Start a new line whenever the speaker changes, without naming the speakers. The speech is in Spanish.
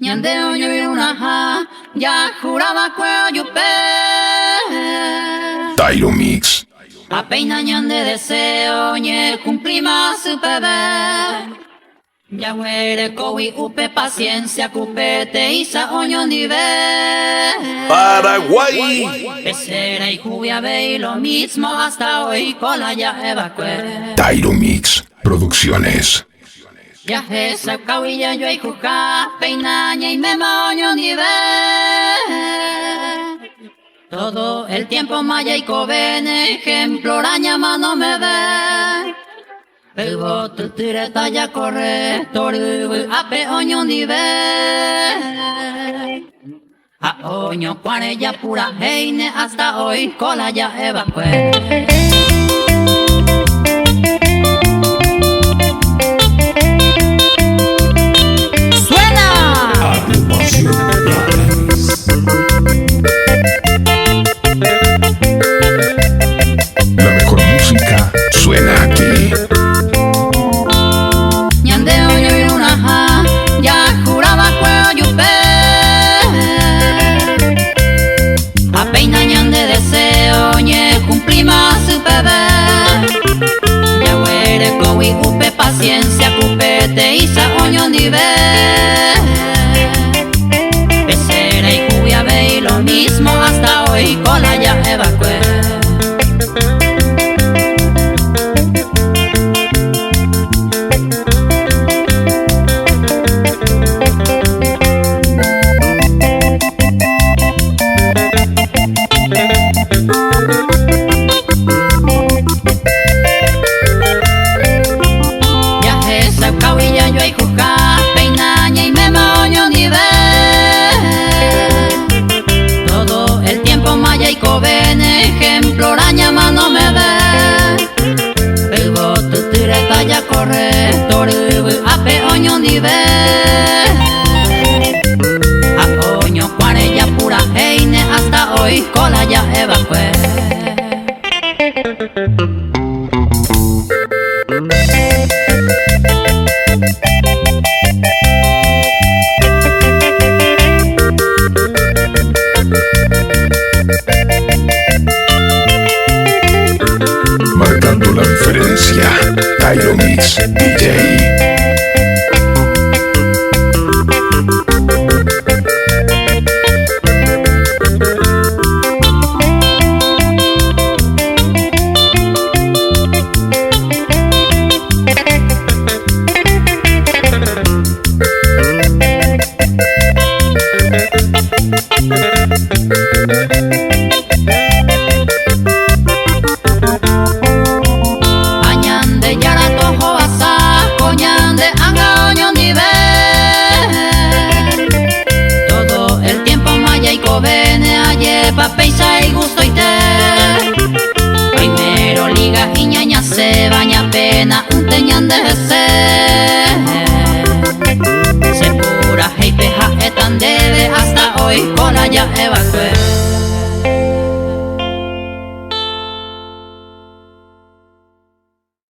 Nyande onyo una ya juraba cuello pe.
Tyro Mix.
Apeina nyande deseo nye cumplima su bebé. Ya huere cowi upe paciencia cupete isa oño nivel.
Paraguay.
Pecera y jubia ve lo mismo hasta hoy cola ya evacué.
Tyro Mix Producciones.
Ya esa cauilla yo y juca peinaña y me moño nivel. Todo el tiempo maya y covene ejemplo raña mano me ve. El voto tire talla corre toru ape oño nivel. A oño cuarella pura heine hasta hoy cola ya evacué.
La mejor música suena aquí.
Nyande oño y una ya juraba cuello pe. Apeina nyande deseo nye cumplima su bebé. Ya huere cowi upe paciencia cupete isa oño nivel. Pecera y jubia ve lo mismo hasta hoy cola ya evacué. Ejemplo raña mano me ve. El voto tire talla corre toru ape oño nivel. A oño cuarella pura heine hasta hoy cola ya evacué.
Marcando la diferencia. Tyro Mix DJ. Papeisa y gusto y te. Primero liga y ñaña se baña pena un teñan de ser pura hey peja etan debe hasta hoy cola ya evacué.